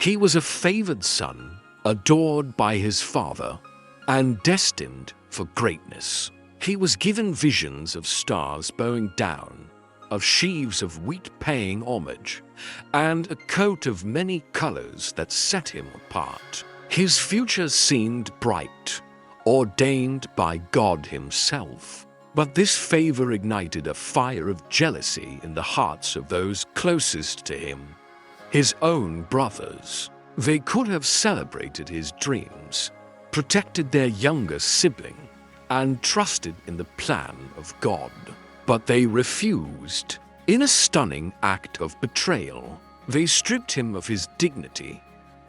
He was a favored son, adored by his father, and destined for greatness. He was given visions of stars bowing down, of sheaves of wheat paying homage, and a coat of many colors that set him apart. His future seemed bright, ordained by God himself. But this favor ignited a fire of jealousy in the hearts of those closest to him, his own brothers. They could have celebrated his dreams, protected their younger sibling, and trusted in the plan of God. But they refused. In a stunning act of betrayal, they stripped him of his dignity,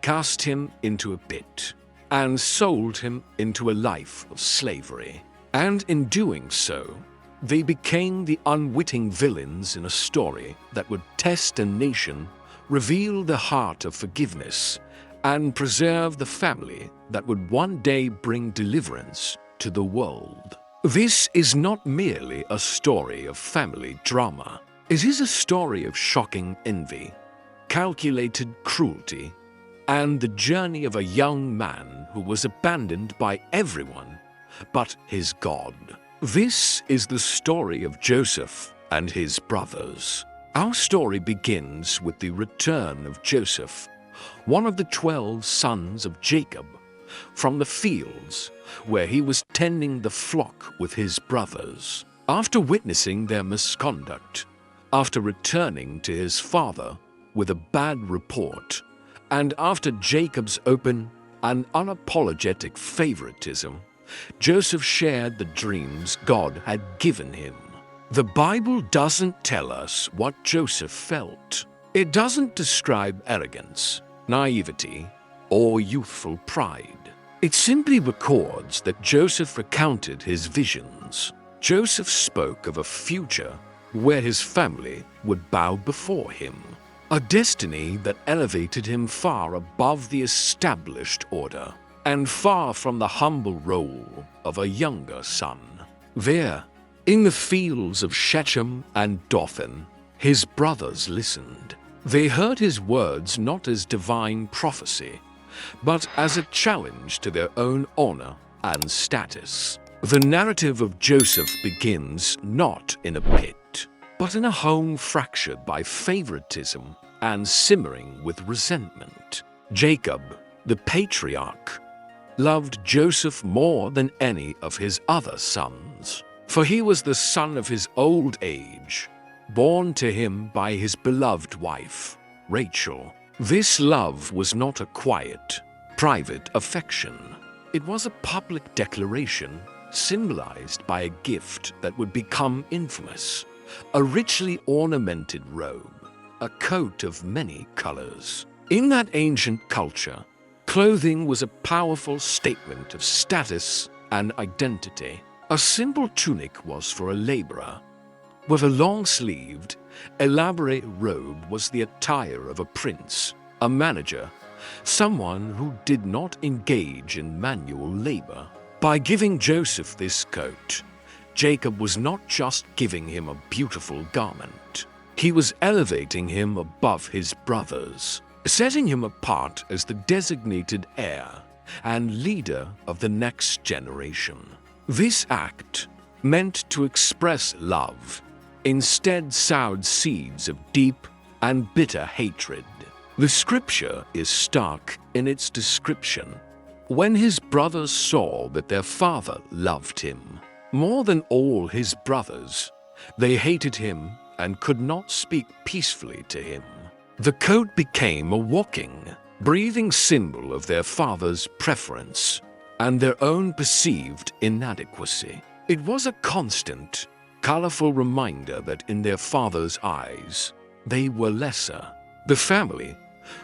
cast him into a pit, and sold him into a life of slavery. And in doing so, they became the unwitting villains in a story that would test a nation, reveal the heart of forgiveness, and preserve the family that would one day bring deliverance to the world. This is not merely a story of family drama. It is a story of shocking envy, calculated cruelty, and the journey of a young man who was abandoned by everyone but his God. This is the story of Joseph and his brothers. Our story begins with the return of Joseph, one of the 12 sons of Jacob, from the fields where he was tending the flock with his brothers. After witnessing their misconduct, after returning to his father with a bad report, and after Jacob's open and unapologetic favoritism, Joseph shared the dreams God had given him. The Bible doesn't tell us what Joseph felt. It doesn't describe arrogance, naivety, or youthful pride. It simply records that Joseph recounted his visions. Joseph spoke of a future where his family would bow before him, a destiny that elevated him far above the established order and far from the humble role of a younger son. There, in the fields of Shechem and Dothan, his brothers listened. They heard his words not as divine prophecy, but as a challenge to their own honor and status. The narrative of Joseph begins not in a pit, but in a home fractured by favoritism and simmering with resentment. Jacob, the patriarch, loved Joseph more than any of his other sons, for he was the son of his old age, born to him by his beloved wife, Rachel. This love was not a quiet, private affection. It was a public declaration symbolized by a gift that would become infamous, a richly ornamented robe, a coat of many colors. In that ancient culture, clothing was a powerful statement of status and identity. A simple tunic was for a laborer, with a long-sleeved, elaborate robe was the attire of a prince, a manager, someone who did not engage in manual labor. By giving Joseph this coat, Jacob was not just giving him a beautiful garment. He was elevating him above his brothers, setting him apart as the designated heir and leader of the next generation. This act, meant to express love, instead sowed seeds of deep and bitter hatred. The scripture is stark in its description. When his brothers saw that their father loved him more than all his brothers, they hated him and could not speak peacefully to him. The coat became a walking, breathing symbol of their father's preference and their own perceived inadequacy. It was a constant, colorful reminder that in their father's eyes, they were lesser. The family,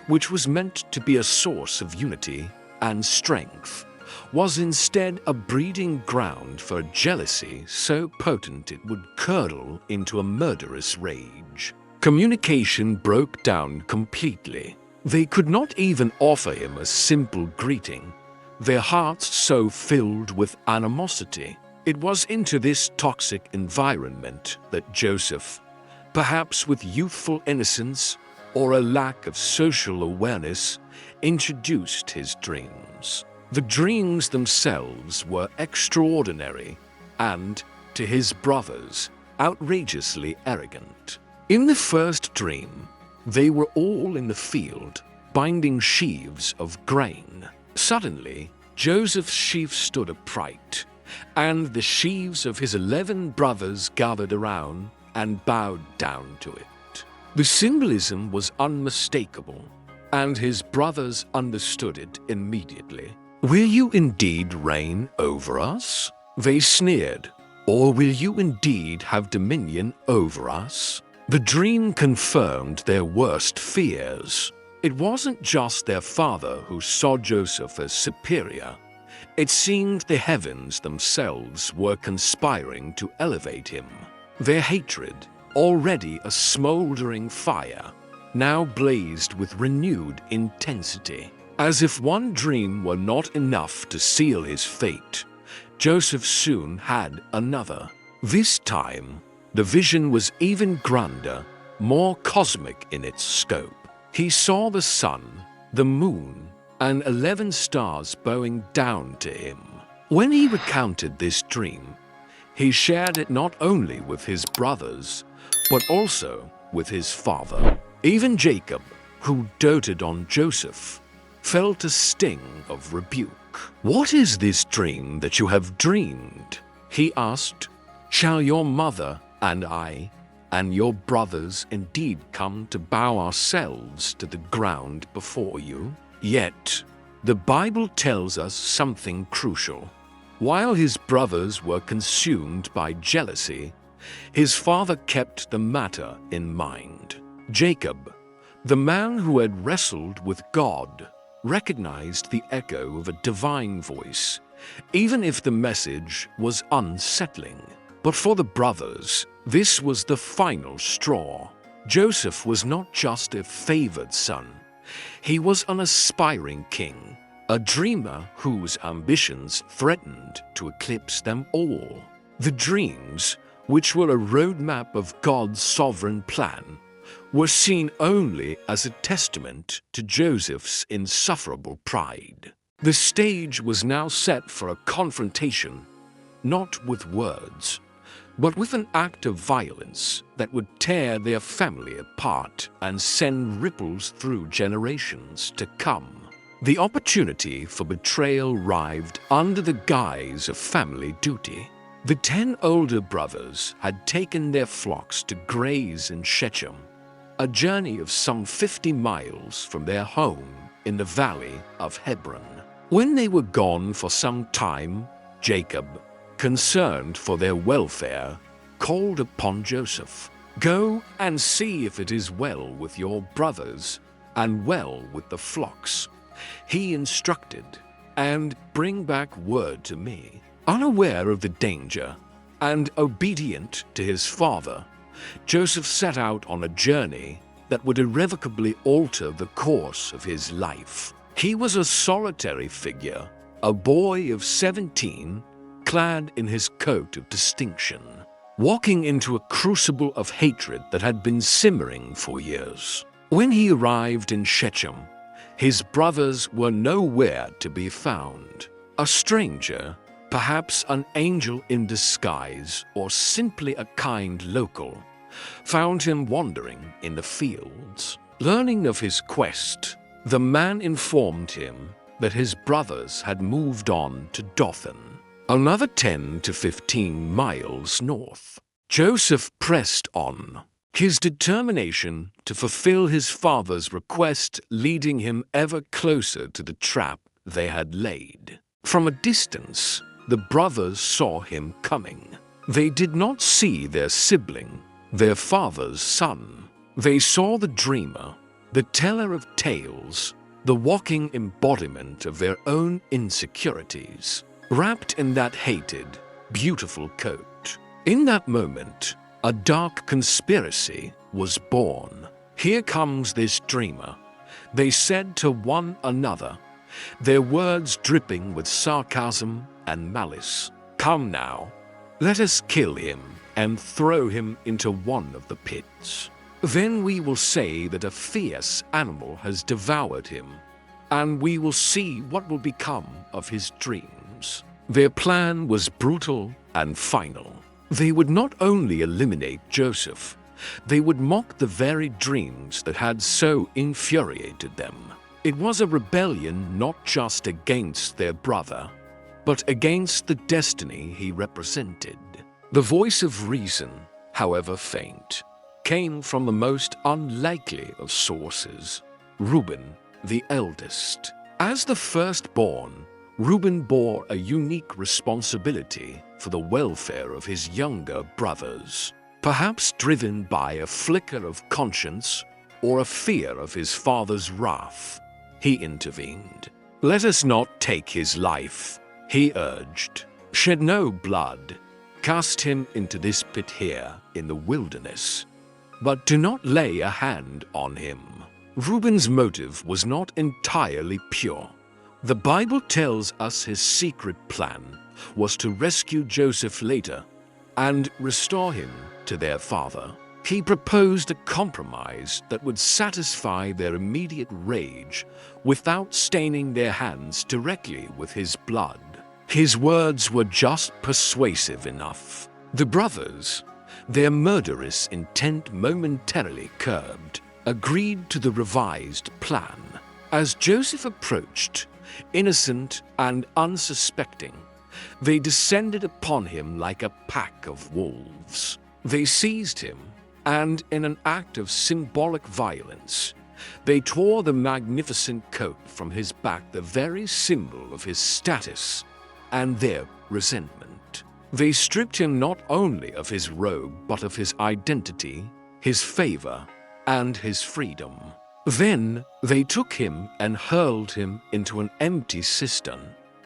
which was meant to be a source of unity and strength, was instead a breeding ground for jealousy so potent it would curdle into a murderous rage. Communication broke down completely. They could not even offer him a simple greeting, their hearts so filled with animosity. It was into this toxic environment that Joseph, perhaps with youthful innocence or a lack of social awareness introduced his dreams. The dreams themselves were extraordinary and, to his brothers, outrageously arrogant. In the first dream, they were all in the field, binding sheaves of grain. Suddenly, Joseph's sheaf stood upright, and the sheaves of his 11 brothers gathered around and bowed down to it. The symbolism was unmistakable, and his brothers understood it immediately. "Will you indeed reign over us?" they sneered. "Or will you indeed have dominion over us?" The dream confirmed their worst fears. It wasn't just their father who saw Joseph as superior. It seemed the heavens themselves were conspiring to elevate him. Their hatred, already a smoldering fire, now blazed with renewed intensity. As if one dream were not enough to seal his fate, Joseph soon had another. This time, the vision was even grander, more cosmic in its scope. He saw the sun, the moon, and 11 stars bowing down to him. When he recounted this dream, he shared it not only with his brothers, but also with his father. Even Jacob, who doted on Joseph, felt a sting of rebuke. "What is this dream that you have dreamed?" he asked. "Shall your mother and I and your brothers indeed come to bow ourselves to the ground before you?" Yet, the Bible tells us something crucial. While his brothers were consumed by jealousy, his father kept the matter in mind. Jacob, the man who had wrestled with God, recognized the echo of a divine voice, even if the message was unsettling. But for the brothers, this was the final straw. Joseph was not just a favored son. He was an aspiring king, a dreamer whose ambitions threatened to eclipse them all. The dreams, which were a roadmap of God's sovereign plan, were seen only as a testament to Joseph's insufferable pride. The stage was now set for a confrontation, not with words, but with an act of violence that would tear their family apart and send ripples through generations to come. The opportunity for betrayal arrived under the guise of family duty. The 10 older brothers had taken their flocks to graze in Shechem, a journey of some 50 miles from their home in the valley of Hebron. When they were gone for some time, Jacob, concerned for their welfare, called upon Joseph. "Go and see if it is well with your brothers and well with the flocks," he instructed, "and bring back word to me." Unaware of the danger and obedient to his father, Joseph set out on a journey that would irrevocably alter the course of his life. He was a solitary figure, a boy of 17, clad in his coat of distinction, walking into a crucible of hatred that had been simmering for years. When he arrived in Shechem, his brothers were nowhere to be found. A stranger, perhaps an angel in disguise or simply a kind local, found him wandering in the fields. Learning of his quest, the man informed him that his brothers had moved on to Dothan, another 10 to 15 miles north. Joseph pressed on, his determination to fulfill his father's request leading him ever closer to the trap they had laid. From a distance, the brothers saw him coming. They did not see their sibling, their father's son. They saw the dreamer, the teller of tales, the walking embodiment of their own insecurities, wrapped in that hated, beautiful coat. In that moment, a dark conspiracy was born. "Here comes this dreamer," they said to one another, their words dripping with sarcasm and malice. "Come now, let us kill him and throw him into one of the pits." Then we will say that a fierce animal has devoured him, and we will see what will become of his dreams. Their plan was brutal and final. They would not only eliminate Joseph, they would mock the very dreams that had so infuriated them. It was a rebellion not just against their brother, but against the destiny he represented. The voice of reason, however faint, came from the most unlikely of sources: Reuben, the eldest. As the firstborn, Reuben bore a unique responsibility for the welfare of his younger brothers. Perhaps driven by a flicker of conscience or a fear of his father's wrath, he intervened. "Let us not take his life," he urged. "Shed no blood. Cast him into this pit here in the wilderness, but do not lay a hand on him." Reuben's motive was not entirely pure. The Bible tells us his secret plan was to rescue Joseph later and restore him to their father. He proposed a compromise that would satisfy their immediate rage without staining their hands directly with his blood. His words were just persuasive enough. The brothers, their murderous intent momentarily curbed, agreed to the revised plan. As Joseph approached, innocent and unsuspecting, they descended upon him like a pack of wolves. They seized him, and in an act of symbolic violence, they tore the magnificent coat from his back, the very symbol of his status and their resentment. They stripped him not only of his robe, but of his identity, his favor, and his freedom. Then they took him and hurled him into an empty cistern,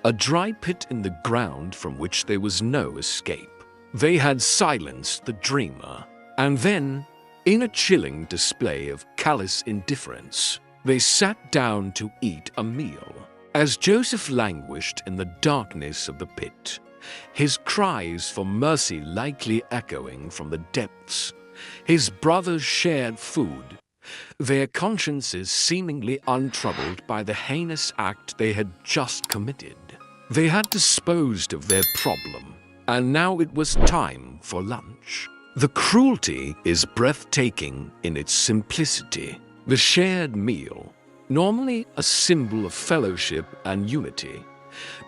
a dry pit in the ground from which there was no escape. They had silenced the dreamer, and then, in a chilling display of callous indifference, they sat down to eat a meal. As Joseph languished in the darkness of the pit, his cries for mercy likely echoing from the depths, his brothers shared food, their consciences seemingly untroubled by the heinous act they had just committed. They had disposed of their problem, and now it was time for lunch. The cruelty is breathtaking in its simplicity. The shared meal, normally a symbol of fellowship and unity,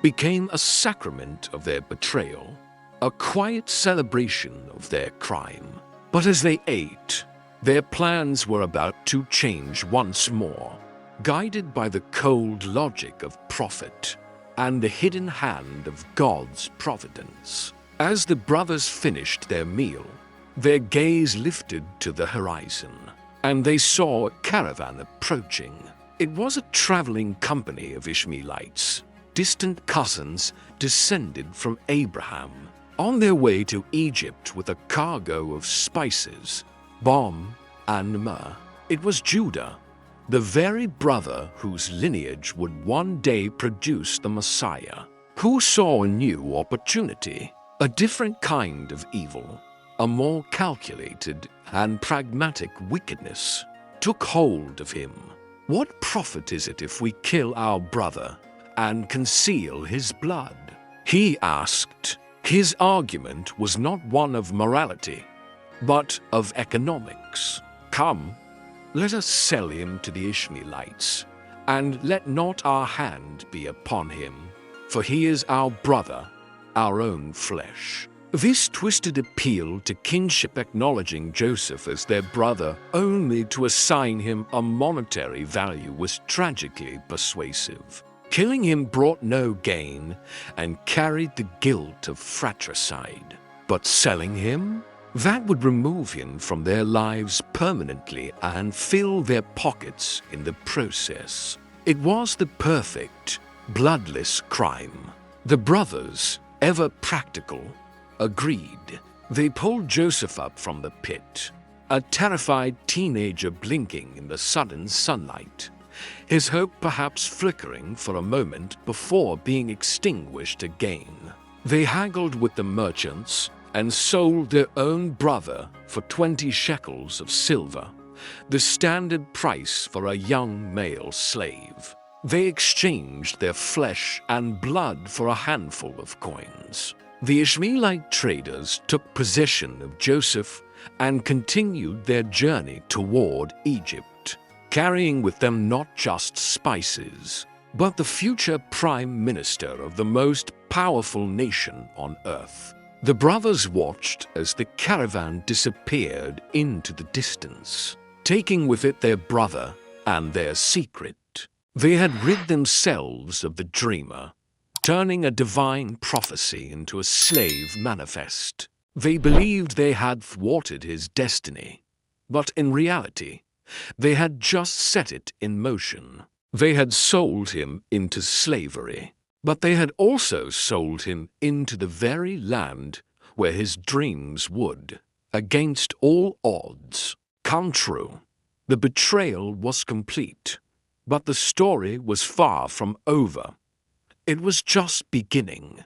became a sacrament of their betrayal, a quiet celebration of their crime. But as they ate, their plans were about to change once more, guided by the cold logic of profit and the hidden hand of God's providence. As the brothers finished their meal, their gaze lifted to the horizon, and they saw a caravan approaching. It was a traveling company of Ishmaelites, distant cousins descended from Abraham, on their way to Egypt with a cargo of spices, balm, and myrrh. It was Judah, the very brother whose lineage would one day produce the Messiah, who saw a new opportunity, a different kind of evil. A more calculated and pragmatic wickedness took hold of him. What profit is it if we kill our brother and conceal his blood? He asked. His argument was not one of morality, but of economics. Come, let us sell him to the Ishmaelites, and let not our hand be upon him, for he is our brother, our own flesh. This twisted appeal to kinship, acknowledging Joseph as their brother only to assign him a monetary value, was tragically persuasive. Killing him brought no gain and carried the guilt of fratricide. But selling him? That would remove him from their lives permanently and fill their pockets in the process. It was the perfect, bloodless crime. The brothers, ever practical, agreed. They pulled Joseph up from the pit, a terrified teenager blinking in the sudden sunlight, his hope perhaps flickering for a moment before being extinguished again. They haggled with the merchants and sold their own brother for 20 shekels of silver. the standard price for a young male slave. They exchanged their flesh and blood for a handful of coins. The Ishmaelite traders took possession of Joseph and continued their journey toward Egypt, carrying with them not just spices, but the future prime minister of the most powerful nation on earth. The brothers watched as the caravan disappeared into the distance, taking with it their brother and their secret. They had rid themselves of the dreamer, turning a divine prophecy into a slave manifest. They believed they had thwarted his destiny, but in reality, they had just set it in motion. They had sold him into slavery, but they had also sold him into the very land where his dreams would, against all odds, come true. The betrayal was complete, but the story was far from over. It was just beginning.